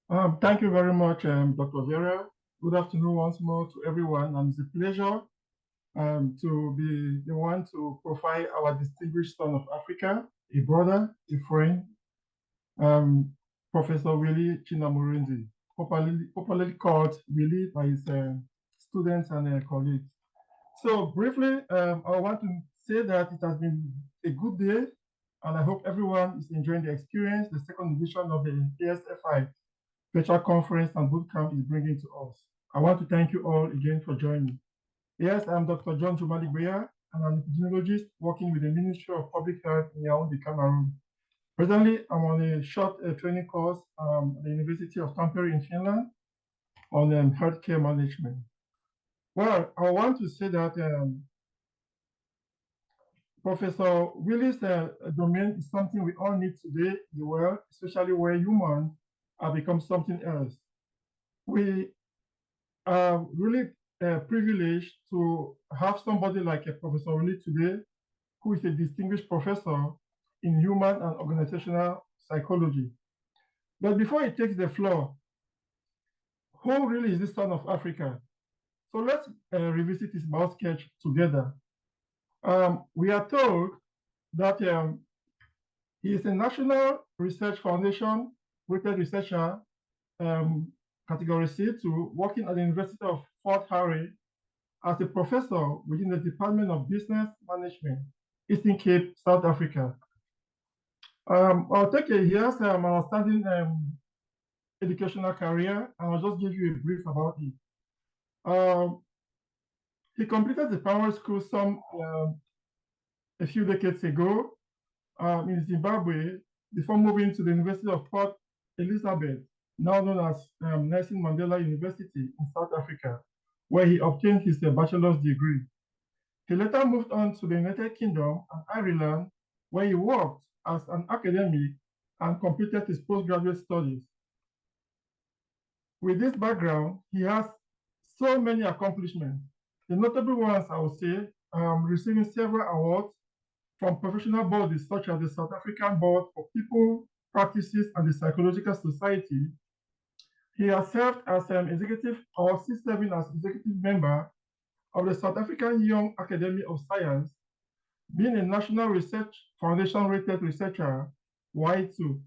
Thank you very much, Dr. Vera. Good afternoon once more to everyone, and it's a pleasure to be the one to profile our distinguished son of Africa, a brother, a friend, um, Professor Willie Chinyamurindi, popularly called Willie by his students and colleagues. So briefly, I want to say that it has been a good day, and I hope everyone is enjoying the experience, the second edition of the ASFI virtual conference and bootcamp is bringing to us. I want to thank you all again for joining. Yes, I'm Dr. John Jumali Beya, and I'm an epidemiologist working with the Ministry of Public Health in Yaoundé, Cameroon. Presently, I'm on a short training course at the University of Tampere in Finland on healthcare management. Well, I want to say that Professor Willie's domain is something we all need today in the world, especially where humans have become something else. We are really privileged to have somebody like Professor Willie today, who is a distinguished professor in human and organizational psychology. But before he takes the floor, who really is the son of Africa? So let's revisit his mouth sketch together. We are told that he is a National Research Foundation rated researcher, category C2, working at the University of Fort Hare as a professor within the Department of Business Management, Eastern Cape, South Africa. I'll take a year's outstanding educational career, and I'll just give you a brief about it. He completed the primary school a few decades ago in Zimbabwe before moving to the University of Port Elizabeth, now known as Nelson Mandela University in South Africa, where he obtained his bachelor's degree. He later moved on to the United Kingdom and Ireland, where he worked as an academic and completed his postgraduate studies. With this background, he has so many accomplishments. The notable ones, I would say, receiving several awards from professional bodies such as the South African Board for People, Practices, and the Psychological Society. He has served as an executive or still serving as executive member of the South African Young Academy of Science, being a National Research Foundation rated researcher, Y2.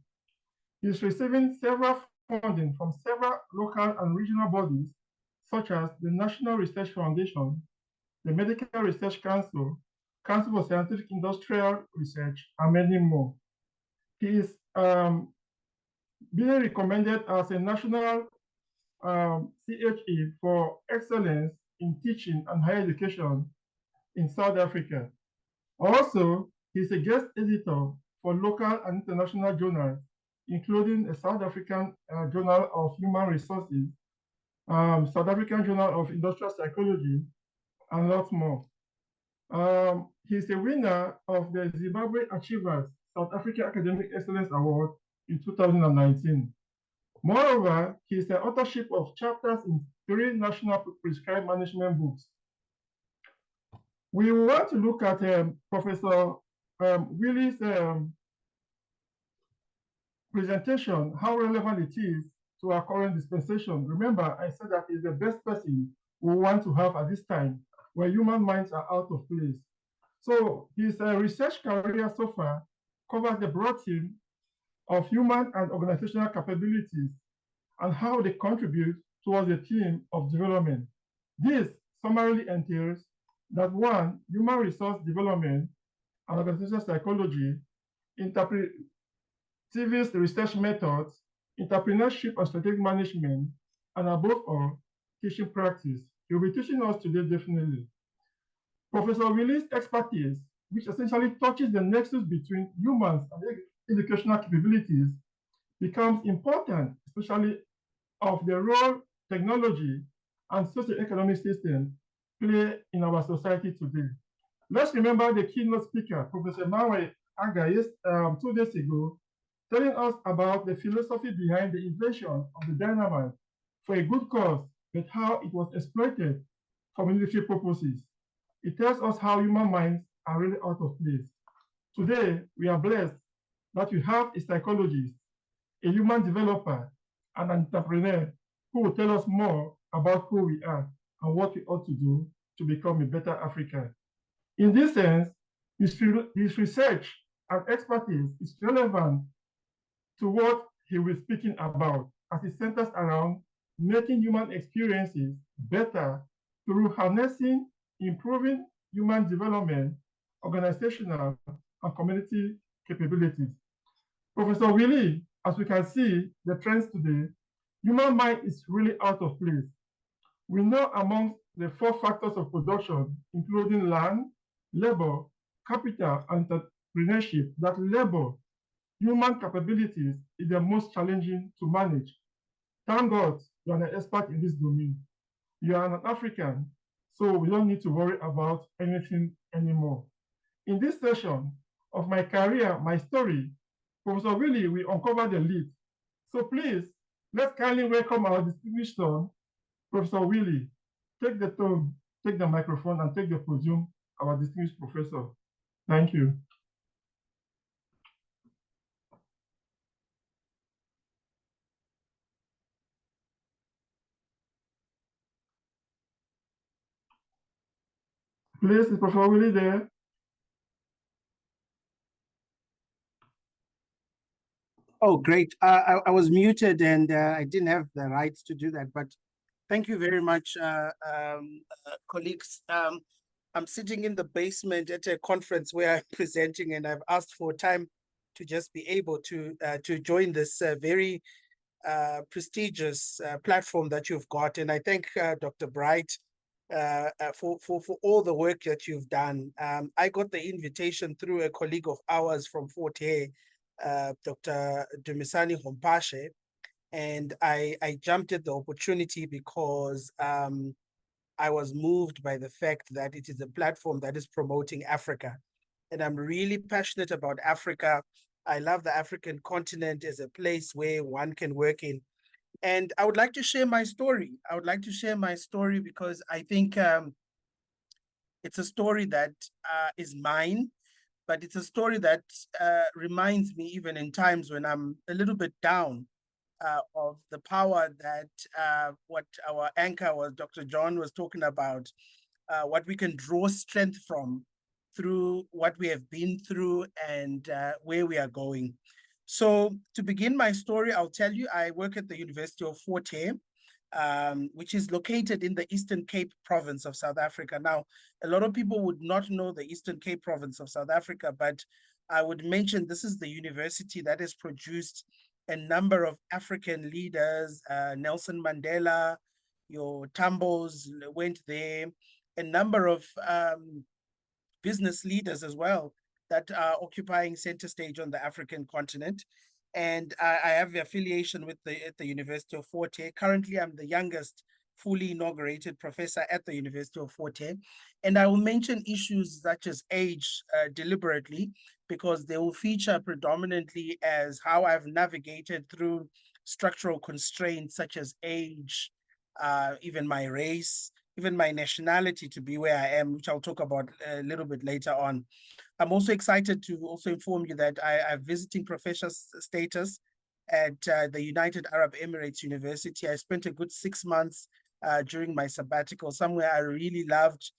He's receiving several funding from several local and regional bodies, such as the National Research Foundation, the Medical Research Council, Council for Scientific Industrial Research, and many more. He is being recommended as a national CHE for excellence in teaching and higher education in South Africa. Also, he's a guest editor for local and international journals, including a South African Journal of Human Resources, South African Journal of Industrial Psychology, and lots more. He's a winner of the Zimbabwe Achievers South African Academic Excellence Award in 2019. Moreover, he is the authorship of chapters in 3 national prescribed management books. We want to look at Professor Willie's presentation, how relevant it is to our current dispensation. Remember, I said that he's the best person we want to have at this time, where human minds are out of place. So his research career so far covers the broad theme of human and organizational capabilities and how they contribute towards the theme of development. This summarily entails that 1, human resource development and organizational psychology, interpretivist research methods, entrepreneurship and strategic management, and above all, teaching practice. He'll be teaching us today definitely. Professor Willie's expertise, which essentially touches the nexus between humans and educational capabilities, becomes important, especially of the role technology and socioeconomic systems play in our society today. Let's remember the keynote speaker, Professor Mawe Aga, 2 days ago, telling us about the philosophy behind the invention of the dynamite for a good cause, but how it was exploited for military purposes. It tells us how human minds are really out of place. Today, we are blessed that we have a psychologist, a human developer, an entrepreneur who will tell us more about who we are and what we ought to do to become a better Africa. In this sense, his research and expertise is relevant to what he will be speaking about, as it centers around making human experiences better through harnessing, improving human development, organizational, and community capabilities. Professor Willie, as we can see the trends today, human mind is really out of place. We know amongst the 4 factors of production, including land, labor, capital, and entrepreneurship, that labor, human capabilities, is the most challenging to manage. Thank God you are an expert in this domain. You are an African, so we don't need to worry about anything anymore. In this session of my career, my story, Professor Willie will uncover the lead. So please, let's kindly welcome our distinguished son, Professor Willie. Take the tone, take the microphone, and take the podium, our distinguished professor. Thank you. Please, is Professor Willie there? Oh, great. I was muted and I didn't have the rights to do that, but thank you very much, colleagues. I'm sitting in the basement at a conference where I'm presenting, and I've asked for time to just be able to join this very prestigious platform that you've got. And I thank Dr. Bright for all the work that you've done. I got the invitation through a colleague of ours from Fort Hare, Dr. Dumisani Hompashe, and I jumped at the opportunity because I was moved by the fact that it is a platform that is promoting Africa. And I'm really passionate about Africa. I love the African continent as a place where one can work in. And I would like to share my story. I would like to share my story because I think it's a story that is mine, but it's a story that reminds me, even in times when I'm a little bit down, of the power that what our anchor was, Dr. John, was talking about, what we can draw strength from through what we have been through and where we are going. So to begin my story, I'll tell you, I work at the University of Fort Hare, which is located in the Eastern Cape province of South Africa. Now, a lot of people would not know the Eastern Cape province of South Africa, but I would mention this is the university that has produced a number of African leaders. Nelson Mandela, your Tambos went there, a number of business leaders as well that are occupying center stage on the African continent. And I have the affiliation with at the University of Fort Hare. Currently, I'm the youngest fully inaugurated professor at the University of Fort Hare. And I will mention issues such as age deliberately, because they will feature predominantly as how I've navigated through structural constraints such as age, even my race, even my nationality to be where I am, which I'll talk about a little bit later on. I'm also excited to also inform you that I have visiting professor status at the United Arab Emirates University. I spent a good 6 months during my sabbatical, somewhere I really loved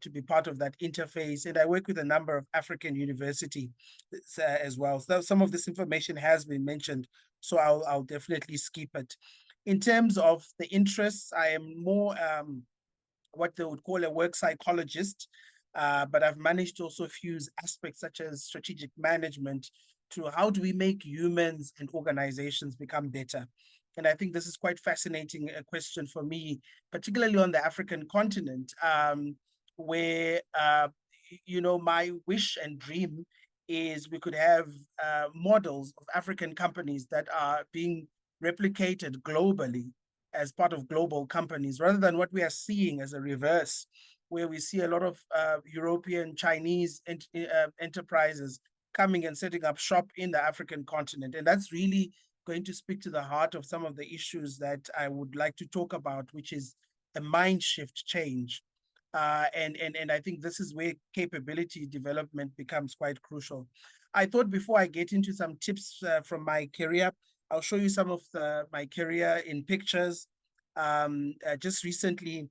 to be part of that interface. And I work with a number of African universities as well. So some of this information has been mentioned, so I'll definitely skip it. In terms of the interests, I am more what they would call a work psychologist, but I've managed to also fuse aspects such as strategic management to how do we make humans and organizations become better. And I think this is quite fascinating, a question for me, particularly on the African continent, where, you know, my wish and dream is we could have models of African companies that are being replicated globally as part of global companies, rather than what we are seeing as a reverse, where we see a lot of European, Chinese enterprises coming and setting up shop in the African continent. And that's really going to speak to the heart of some of the issues that I would like to talk about, which is a mind shift change. And I think this is where capability development becomes quite crucial. I thought before I get into some tips from my career, I'll show you some of my career in pictures. Just recently,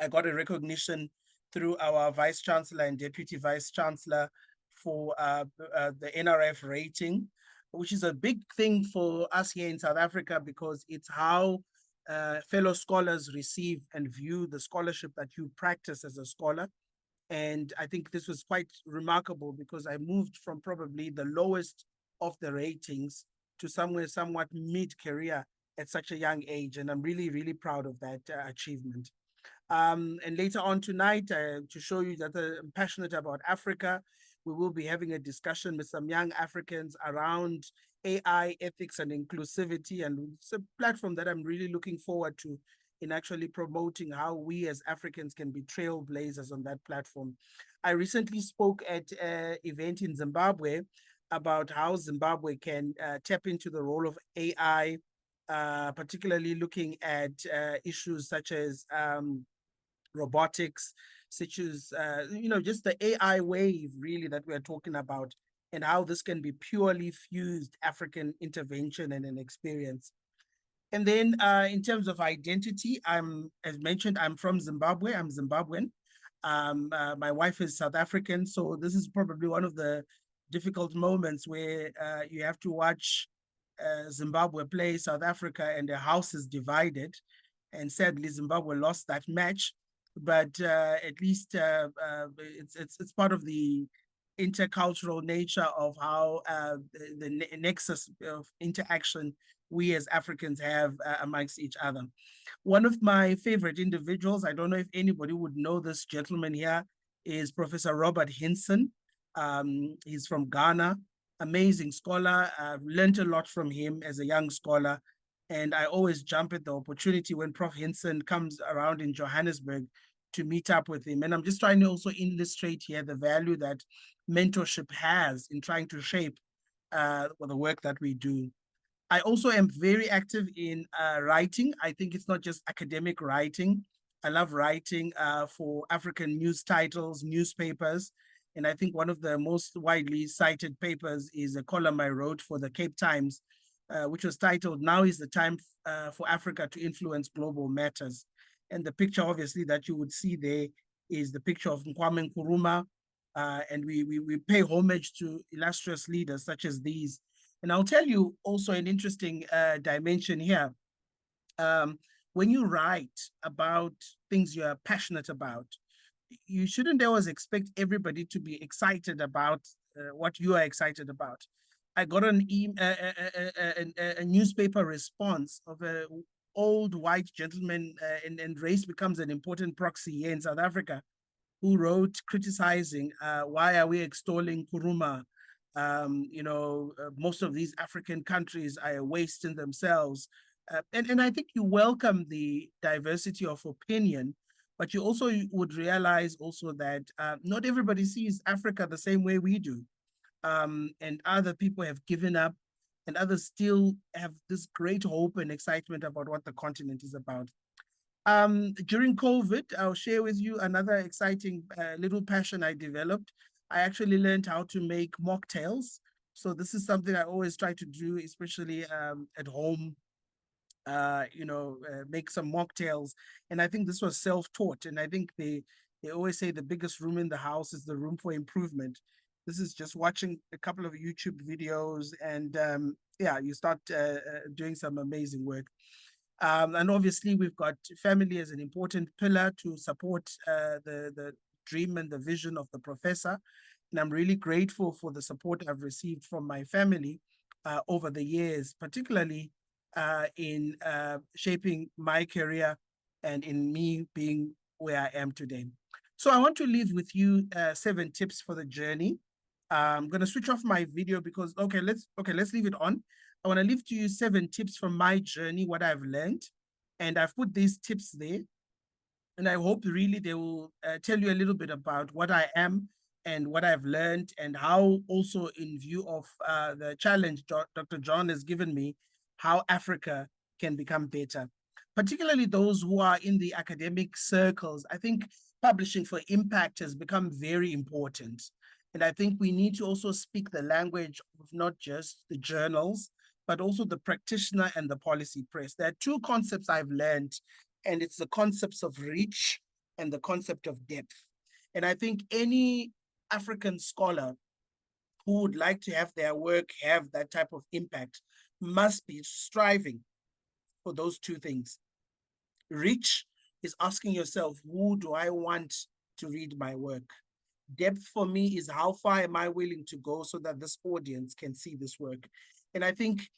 I got a recognition through our Vice Chancellor and Deputy Vice Chancellor for the NRF rating, which is a big thing for us here in South Africa because it's how fellow scholars receive and view the scholarship that you practice as a scholar. And I think this was quite remarkable because I moved from probably the lowest of the ratings to somewhere somewhat mid-career at such a young age. And I'm really, really proud of that achievement. And later on tonight, to show you that I'm passionate about Africa, we will be having a discussion with some young Africans around AI, ethics, and inclusivity. And it's a platform that I'm really looking forward to in actually promoting how we as Africans can be trailblazers on that platform. I recently spoke at an event in Zimbabwe about how Zimbabwe can tap into the role of AI, particularly looking at issues such as robotics, such as, just the AI wave really that we're talking about and how this can be purely fused African intervention and an experience. And then in terms of identity, as mentioned, I'm from Zimbabwe. I'm Zimbabwean. My wife is South African. So this is probably one of the difficult moments where you have to watch Zimbabwe play South Africa and the house is divided. And sadly, Zimbabwe lost that match. But at least it's part of the intercultural nature of how the nexus of interaction we as Africans have amongst each other. One of my favorite individuals, I don't know if anybody would know this gentleman here, is Professor Robert Hinson. He's from Ghana, amazing scholar. I've learned a lot from him as a young scholar. And I always jump at the opportunity when Prof. Hinson comes around in Johannesburg to meet up with him. And I'm just trying to also illustrate here the value that mentorship has in trying to shape the work that we do. I also am very active in writing. I think it's not just academic writing. I love writing for African news titles, newspapers. And I think one of the most widely cited papers is a column I wrote for the Cape Times, which was titled, "Now is the Time for Africa to Influence Global Matters." And the picture, obviously, that you would see there is the picture of Kwame Nkrumah. And we pay homage to illustrious leaders such as these. And I'll tell you also an interesting dimension here. When you write about things you're passionate about, you shouldn't always expect everybody to be excited about what you are excited about. I got a newspaper response of an old white gentleman, and race becomes an important proxy here in South Africa, who wrote criticizing why are we extolling Nkrumah? Most of these African countries are wasting themselves. And I think you welcome the diversity of opinion, but you also would realize also that not everybody sees Africa the same way we do. And other people have given up and others still have this great hope and excitement about what the continent is about. During COVID, I'll share with you another exciting little passion I developed. I actually learned how to make mocktails. So this is something I always try to do, especially at home, make some mocktails. And I think this was self-taught. And I think they always say the biggest room in the house is the room for improvement. This is just watching a couple of YouTube videos and you start doing some amazing work. And obviously we've got family as an important pillar to support the dream and the vision of the professor. And I'm really grateful for the support I've received from my family over the years, particularly in shaping my career and in me being where I am today. So I want to leave with you 7 tips for the journey. I'm going to switch off my video because, let's leave it on. I want to leave to you 7 tips from my journey, what I've learned. And I've put these tips there. And I hope really they will tell you a little bit about what I am and what I've learned and how also in view of the challenge Dr. John has given me, how Africa can become better. Particularly those who are in the academic circles, I think publishing for impact has become very important. And I think we need to also speak the language of not just the journals, but also the practitioner and the policy press. There are two concepts I've learned, and it's the concepts of reach and the concept of depth. And I think any African scholar who would like to have their work have that type of impact must be striving for those two things. Reach is asking yourself, who do I want to read my work? Depth for me is how far am I willing to go so that this audience can see this work? And I think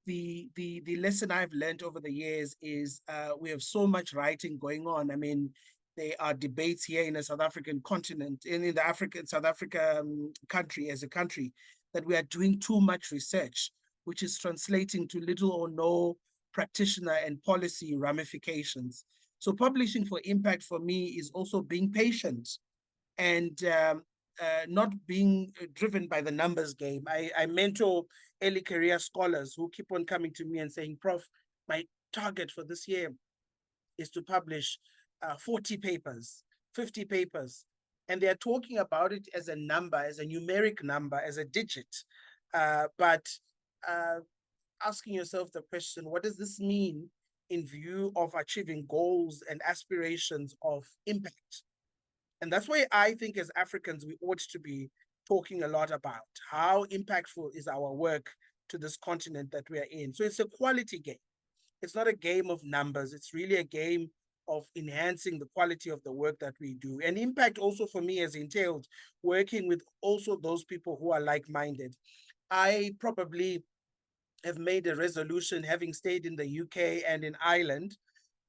the lesson I've learned over the years is we have so much writing going on. I mean, there are debates here in the South African continent, in the South Africa country as a country, that we are doing too much research, which is translating to little or no practitioner and policy ramifications. So publishing for impact for me is also being patient and not being driven by the numbers game. I mentor early career scholars who keep on coming to me and saying, Prof, my target for this year is to publish 40 papers, 50 papers. And they're talking about it as a number, as a numeric number, as a digit. But asking yourself the question, what does this mean in view of achieving goals and aspirations of impact? And that's why I think as Africans, we ought to be talking a lot about how impactful is our work to this continent that we are in. So it's a quality game. It's not a game of numbers. It's really a game of enhancing the quality of the work that we do. And impact also for me has entailed working with also those people who are like-minded. I probably have made a resolution, having stayed in the UK and in Ireland,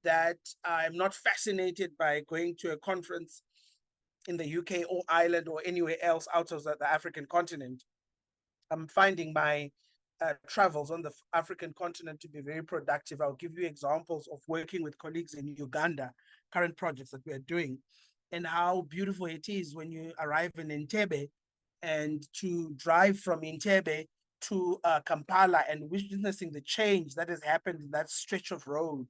that I'm not fascinated by going to a conference in the UK or Ireland or anywhere else out of the African continent. I'm finding my travels on the African continent to be very productive. I'll give you examples of working with colleagues in Uganda, current projects that we are doing, and how beautiful it is when you arrive in Entebbe and to drive from Entebbe to Kampala and witnessing the change that has happened in that stretch of road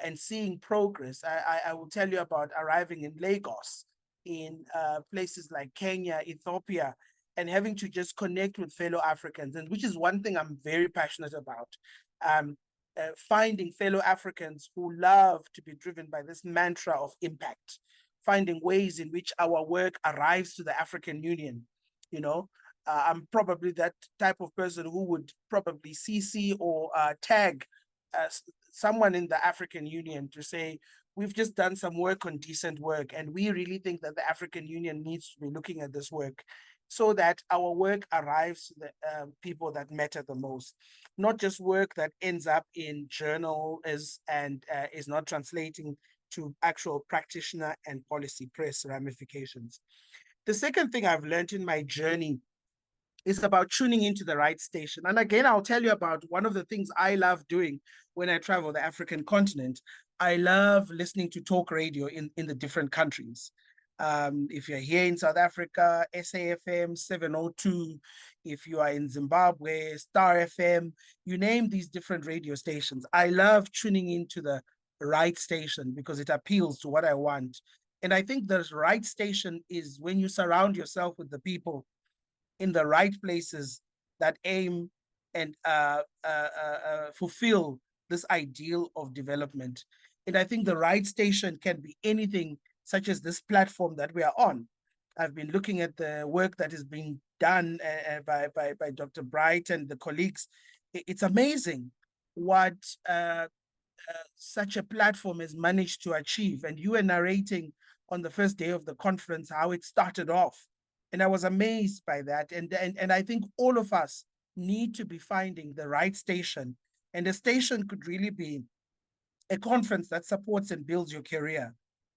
and seeing progress. I will tell you about arriving in Lagos, in places like Kenya, Ethiopia, and having to just connect with fellow Africans, and which is one thing I'm very passionate about. Finding fellow Africans who love to be driven by this mantra of impact, finding ways in which our work arrives to the African Union. You know, I'm probably that type of person who would probably CC or tag someone in the African Union to say, we've just done some work on decent work, and we really think that the African Union needs to be looking at this work so that our work arrives to the people that matter the most, not just work that ends up in journals and is not translating to actual practitioner and policy press ramifications. The second thing I've learned in my journey is about tuning into the right station. And again, I'll tell you about one of the things I love doing when I travel the African continent. I love listening to talk radio in the different countries. If you're here in South Africa, SAFM 702, if you are in Zimbabwe, Star FM, you name these different radio stations. I love tuning into the right station because it appeals to what I want. And I think the right station is when you surround yourself with the people in the right places that aim and fulfill this ideal of development. And I think the right station can be anything such as this platform that we are on. I've been looking at the work that is being done by Dr. Bright and the colleagues. It's amazing what such a platform has managed to achieve. And you were narrating on the first day of the conference how it started off. And I was amazed by that. And I think all of us need to be finding the right station. And the station could really be a conference that supports and builds your career,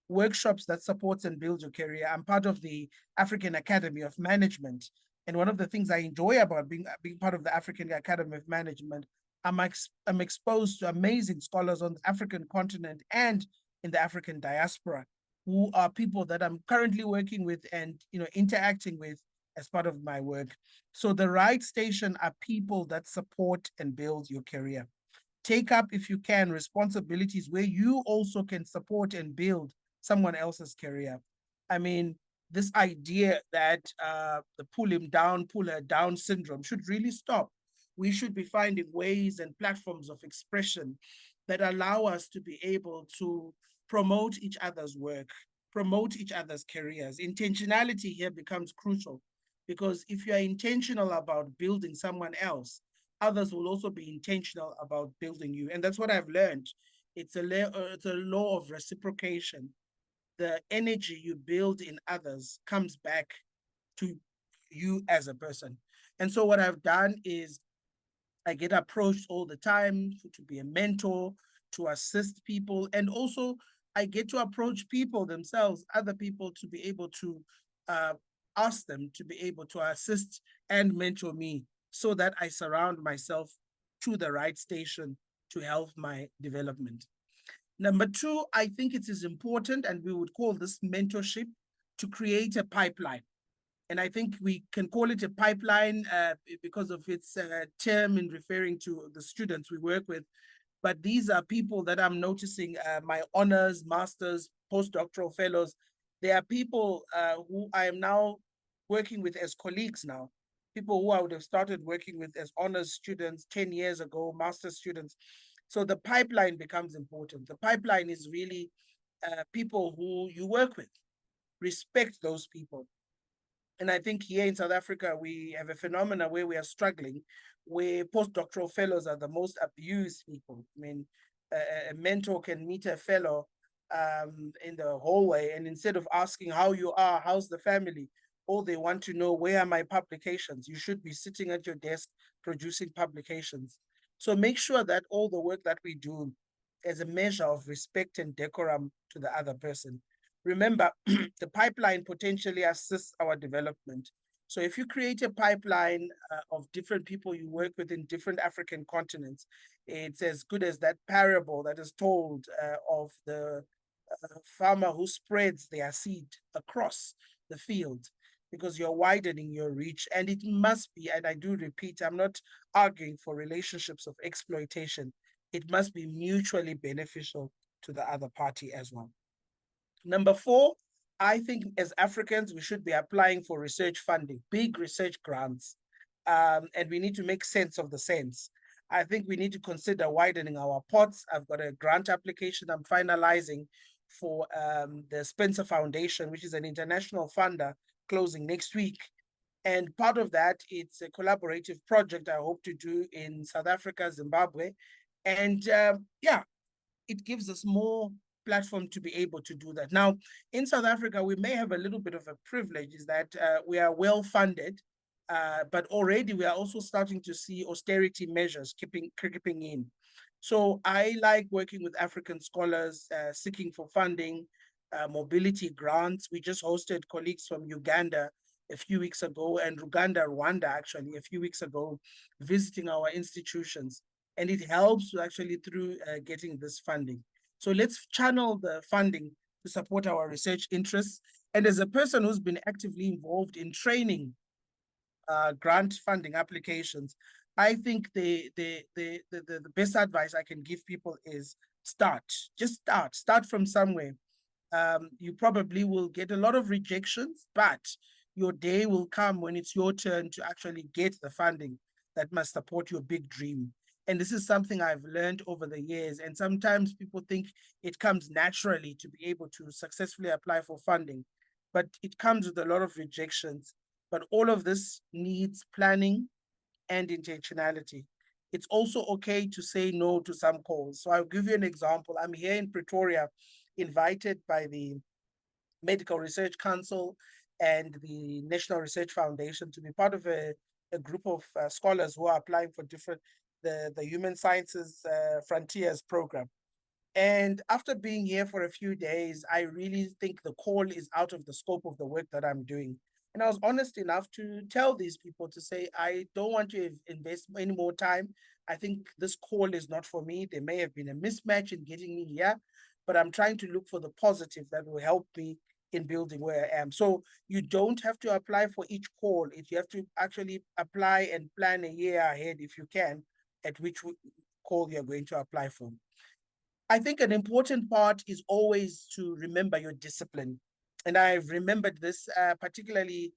workshops that supports and builds your career. I'm part of the African Academy of Management. And one of the things I enjoy about being part of the African Academy of Management, I'm exposed to amazing scholars on the African continent and in the African diaspora, who are people that I'm currently working with and interacting with as part of my work. So the right station are people that support and build your career. Take up, if you can, responsibilities where you also can support and build someone else's career. I mean, this idea that the pull him down, pull her down syndrome should really stop. we should be finding ways and platforms of expression that allow us to be able to promote each other's work, promote each other's careers. Intentionality here becomes crucial, because if you are intentional about building someone else, others will also be intentional about building you. And that's what I've learned. It's a law of reciprocation. The energy you build in others comes back to you as a person. And so what I've done is I get approached all the time to be a mentor, to assist people, and also I get to approach people themselves, other people, to be able to uh, ask them to be able to assist and mentor me, so that I surround myself to the right station to help my development. Number two, I think it is important, and we would call this mentorship, to create a pipeline. And I think we can call it a pipeline because of its term in referring to the students we work with. But these are people that I'm noticing, my honors, masters, postdoctoral fellows. They are people who I am now working with as colleagues now, people who I would have started working with as honors students 10 years ago, master's students. So the pipeline becomes important. The pipeline is really people who you work with. Respect those people. And I think here in South Africa, we have a phenomenon where we are struggling, where postdoctoral fellows are the most abused people. I mean, a mentor can meet a fellow in the hallway, and instead of asking how you are, how's the family, all they want to know, where are my publications? You should be sitting at your desk producing publications. So make sure that all the work that we do is a measure of respect and decorum to the other person. Remember, the pipeline potentially assists our development. So if you create a pipeline of different people you work with in different African continents, it's as good as that parable that is told of the farmer who spreads their seed across the field, because you're widening your reach. And it must be, and I do repeat, I'm not arguing for relationships of exploitation. It must be mutually beneficial to the other party as well. Number four, I think as Africans, we should be applying for research funding, big research grants, and we need to make sense of the sense. I think we need to consider widening our pots. I've got a grant application I'm finalizing for the Spencer Foundation, which is an international funder, closing next week. And part of that, it's a collaborative project I hope to do in South Africa, Zimbabwe. And yeah, it gives us more platform to be able to do that. Now, in South Africa, we may have a little bit of a privilege, is that we are well funded, but already we are also starting to see austerity measures creeping in. So I like working with African scholars, seeking for funding, mobility grants. We just hosted colleagues from Uganda a few weeks ago, and Rwanda actually a few weeks ago, visiting our institutions. And it helps actually through getting this funding. So let's channel the funding to support our research interests. And as a person who's been actively involved in training grant funding applications, I think the best advice I can give people is start. Just start from somewhere. You probably will get a lot of rejections, but your day will come when it's your turn to actually get the funding that must support your big dream. And this is something I've learned over the years. And sometimes people think it comes naturally to be able to successfully apply for funding, but it comes with a lot of rejections. But all of this needs planning and intentionality. It's also okay to say no to some calls. So I'll give you an example. I'm here in Pretoria, invited by the Medical Research Council and the National Research Foundation to be part of a group of scholars who are applying for the Human Sciences Frontiers program. And after being here for a few days, I really think the call is out of the scope of the work that I'm doing. And I was honest enough to tell these people to say, I don't want to invest any more time. I think this call is not for me. There may have been a mismatch in getting me here, but I'm trying to look for the positive that will help me in building where I am. So you don't have to apply for each call. If you have to actually apply and plan a year ahead, if you can, at which call you're going to apply for. I think an important part is always to remember your discipline. And I've remembered this particularly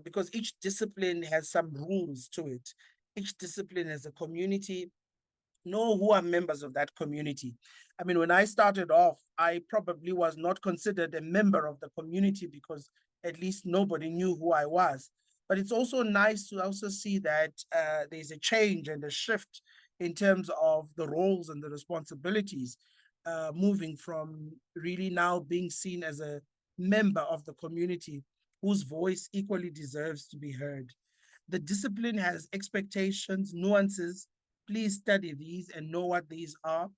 because each discipline has some rules to it. each discipline as a community, know who are members of that community. I mean, when I started off, I probably was not considered a member of the community because at least nobody knew who I was. But it's also nice to also see that there's a change and a shift in terms of the roles and the responsibilities, moving from really now being seen as a member of the community whose voice equally deserves to be heard. The discipline has expectations, nuances. Please study these and know what these are.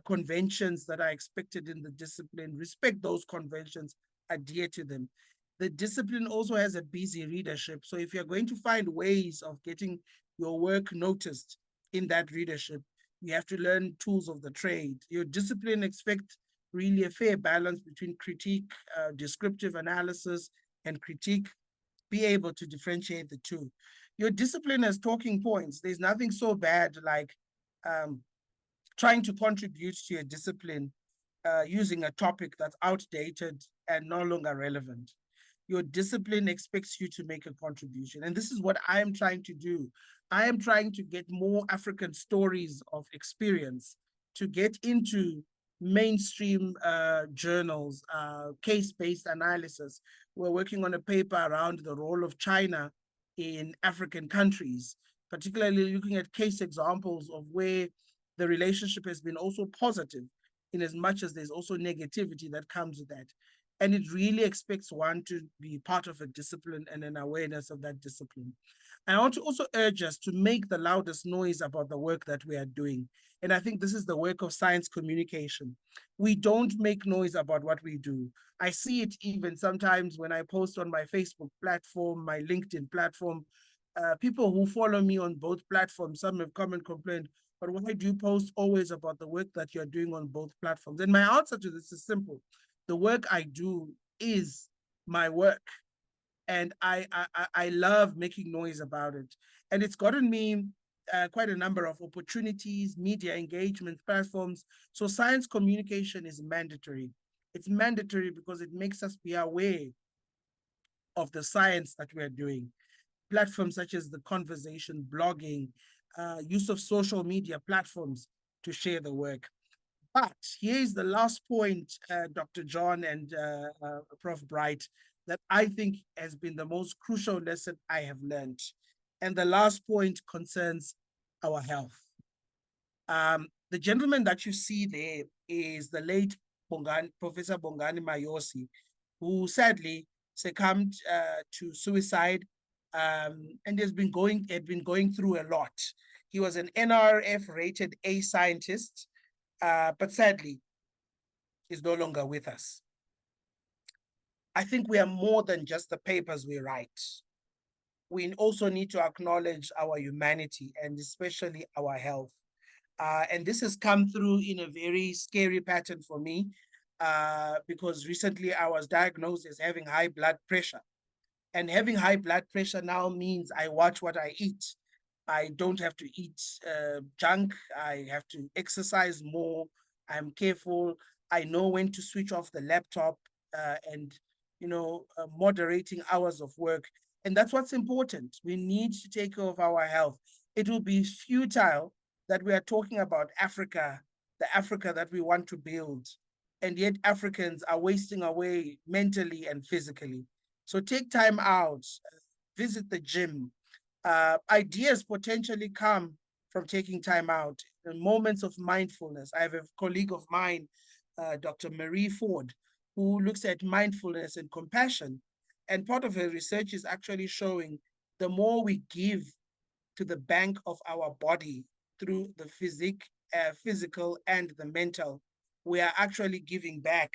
Conventions that are expected in the discipline, respect those conventions, adhere to them. The discipline also has a busy readership. So if you're going to find ways of getting your work noticed in that readership, you have to learn tools of the trade. Your discipline expects really a fair balance between critique, descriptive analysis, and critique. Be able to differentiate the two. Your discipline has talking points. There's nothing so bad like trying to contribute to your discipline using a topic that's outdated and no longer relevant. Your discipline expects you to make a contribution. And this is what I am trying to do. I am trying to get more African stories of experience to get into mainstream journals, case-based analysis. We're working on a paper around the role of China in African countries, particularly looking at case examples of where the relationship has been also positive in as much as there's also negativity that comes with that. And it really expects one to be part of a discipline and an awareness of that discipline. And I want to also urge us to make the loudest noise about the work that we are doing. And I think this is the work of science communication. We don't make noise about what we do. I see it even sometimes when I post on my Facebook platform, my LinkedIn platform. People who follow me on both platforms, some have come and complained, but why do you post always about the work that you're doing on both platforms? And my answer to this is simple. The work I do is my work. And I love making noise about it. And it's gotten me quite a number of opportunities, media engagement platforms. So science communication is mandatory. It's mandatory because it makes us be aware of the science that we're doing. Platforms such as the conversation, blogging, use of social media platforms to share the work. But here's the last point, Dr. John and Prof. Bright, that I think has been the most crucial lesson I have learned. And the last point concerns our health. The gentleman that you see there is the late Professor Bongani Mayosi, who sadly succumbed to suicide and had been going through a lot. He was an NRF-rated A scientist, but sadly, is no longer with us. I think we are more than just the papers we write. We also need to acknowledge our humanity and especially our health. And this has come through in a very scary pattern for me because recently I was diagnosed as having high blood pressure. And having high blood pressure now means I watch what I eat. I don't have to eat junk. I have to exercise more. I'm careful. I know when to switch off the laptop and, moderating hours of work. And that's what's important. We need to take care of our health. It will be futile that we are talking about Africa, the Africa that we want to build. And yet Africans are wasting away mentally and physically. So take time out, visit the gym. Ideas potentially come from taking time out, in moments of mindfulness. I have a colleague of mine, Dr. Marie Ford, who looks at mindfulness and compassion. And part of her research is actually showing the more we give to the bank of our body through the physical and the mental, we are actually giving back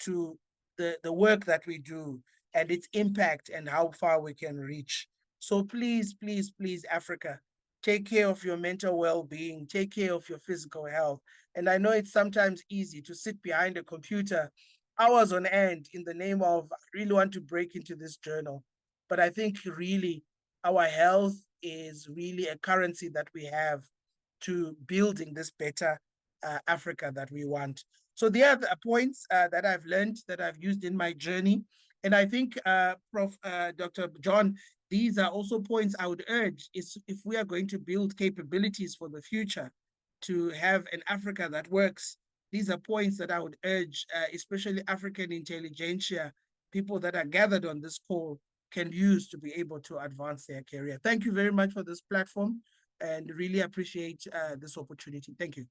to the work that we do and its impact and how far we can reach. So please, please, please, Africa, take care of your mental well-being, take care of your physical health. And I know it's sometimes easy to sit behind a computer hours on end in the name of, I really want to break into this journal. But I think really our health is really a currency that we have to building this better Africa that we want. So there are the points that I've learned, that I've used in my journey. And I think Dr. John these are also points I would urge is if we are going to build capabilities for the future to have an Africa that works, these are points that I would urge, especially African intelligentsia, people that are gathered on this call can use to be able to advance their career. Thank you very much for this platform and really appreciate this opportunity. Thank you.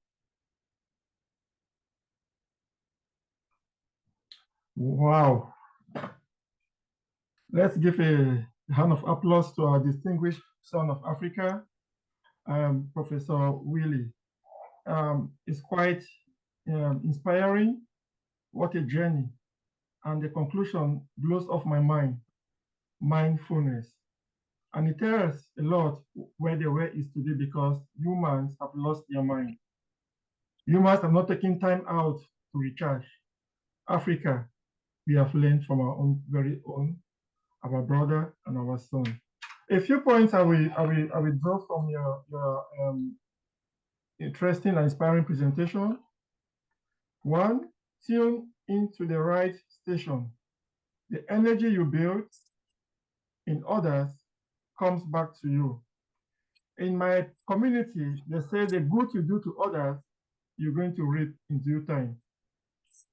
Wow. Let's give a hand of applause to our distinguished son of Africa, Professor Willie. It's quite inspiring. What a journey. And the conclusion blows off my mind, mindfulness. And it tells a lot where the way is today because humans have lost their mind. Humans have not taken time out to recharge. Africa, we have learned from our own very own, our brother and our son. A few points I will draw from your interesting and inspiring presentation. One, tune into the right station. The energy you build in others comes back to you. In my community, they say the good you do to others, you're going to reap in due time.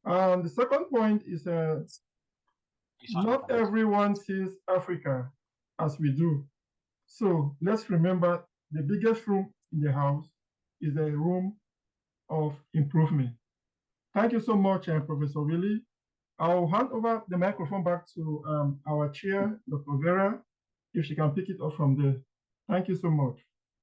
The second point is not everyone sees Africa as we do. So let's remember the biggest room in the house is a room of improvement. Thank you so much, Professor Willie. I'll hand over the microphone back to our chair, Dr. Vera, if she can pick it up from there. Thank you so much.